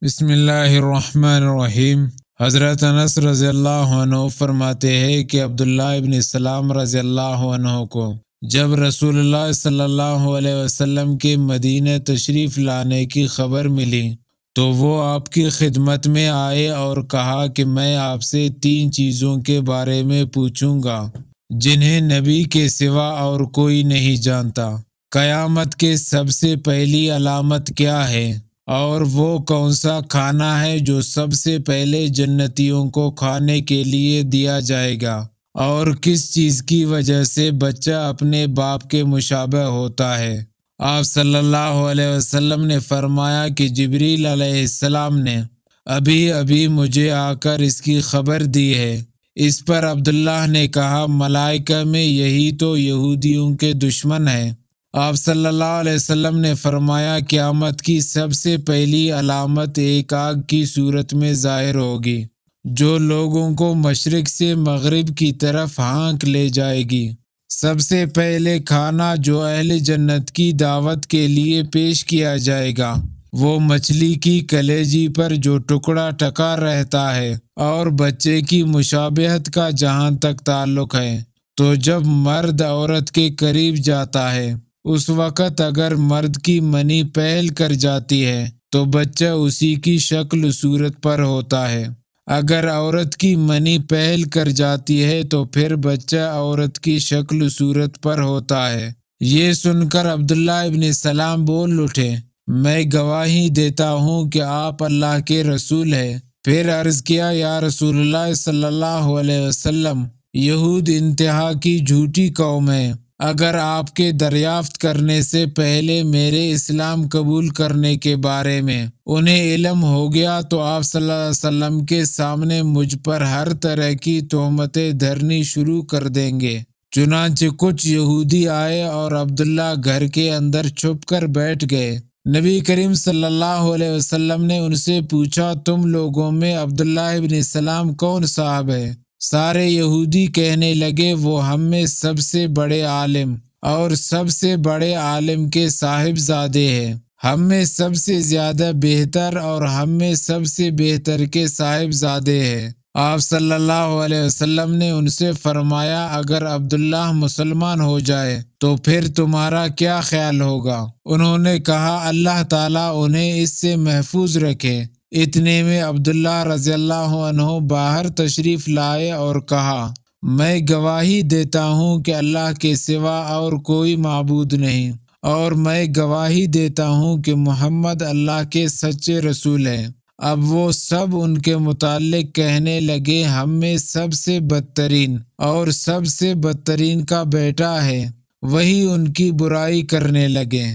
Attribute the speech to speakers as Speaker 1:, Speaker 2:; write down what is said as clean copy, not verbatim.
Speaker 1: بسم اللہ الرحمن الرحیم۔ حضرت انس رضی اللہ عنہ فرماتے ہیں کہ عبداللہ ابن سلام رضی اللہ عنہ کو جب رسول اللہ صلی اللہ علیہ وسلم کے مدینہ تشریف لانے کی خبر ملی تو وہ آپ کی خدمت میں آئے اور کہا کہ میں آپ سے 3 چیزوں کے بارے میں پوچھوں گا جنہیں نبی کے سوا اور کوئی نہیں جانتا۔ قیامت کے سب سے پہلی علامت کیا ہے، اور وہ کون سا کھانا ہے جو سب سے پہلے جنتیوں کو کھانے کے لیے دیا جائے گا، اور کس چیز کی وجہ سے بچہ اپنے باپ کے مشابہ ہوتا ہے۔ آپ صلی اللہ علیہ وسلم نے فرمایا کہ جبریل علیہ السلام نے ابھی مجھے آ کر اس کی خبر دی ہے۔ اس پر عبداللہ نے کہا، ملائکہ میں یہی تو یہودیوں کے دشمن ہیں۔ آپ صلی اللہ علیہ وسلم نے فرمایا، قیامت کی سب سے پہلی علامت ایک آگ کی صورت میں ظاہر ہوگی جو لوگوں کو مشرق سے مغرب کی طرف ہانک لے جائے گی۔ سب سے پہلے کھانا جو اہل جنت کی دعوت کے لیے پیش کیا جائے گا وہ مچھلی کی کلیجی پر جو ٹکڑا ٹکا رہتا ہے اور بچے کی مشابہت کا جہاں تک تعلق ہے، تو جب مرد عورت کے قریب جاتا ہے اس وقت اگر مرد کی منی پھیل کر جاتی ہے تو بچہ اسی کی شکل صورت پر ہوتا ہے، اگر عورت کی منی پھیل کر جاتی ہے تو پھر بچہ عورت کی شکل صورت پر ہوتا ہے۔ یہ سن کر عبداللہ ابن سلام بول اٹھے، میں گواہی دیتا ہوں کہ آپ اللہ کے رسول ہیں۔ پھر عرض کیا، یا رسول اللہ صلی اللہ علیہ وسلم، یہود انتہا کی جھوٹی قوم ہے، اگر آپ کے دریافت کرنے سے پہلے میرے اسلام قبول کرنے کے بارے میں انہیں علم ہو گیا تو آپ صلی اللہ علیہ وسلم کے سامنے مجھ پر ہر طرح کی تہمتیں دھرنی شروع کر دیں گے۔ چنانچہ کچھ یہودی آئے اور عبداللہ گھر کے اندر چھپ کر بیٹھ گئے۔ نبی کریم صلی اللہ علیہ وسلم نے ان سے پوچھا، تم لوگوں میں عبداللہ ابن سلام کون صاحب ہے؟ سارے یہودی کہنے لگے، وہ ہم میں سب سے بڑے عالم اور سب سے بڑے عالم کے صاحب زادے ہیں، ہم میں سب سے زیادہ بہتر اور ہم میں سب سے بہتر کے صاحب زادے ہیں۔ آپ صلی اللہ علیہ وسلم نے ان سے فرمایا، اگر عبداللہ مسلمان ہو جائے تو پھر تمہارا کیا خیال ہوگا؟ انہوں نے کہا، اللہ تعالیٰ انہیں اس سے محفوظ رکھے۔ اتنے میں عبداللہ رضی اللہ عنہ باہر تشریف لائے اور کہا، میں گواہی دیتا ہوں کہ اللہ کے سوا اور کوئی معبود نہیں، اور میں گواہی دیتا ہوں کہ محمد اللہ کے سچے رسول ہیں۔ اب وہ سب ان کے متعلق کہنے لگے، ہم میں سب سے بدترین اور سب سے بدترین کا بیٹا ہے، وہی ان کی برائی کرنے لگے۔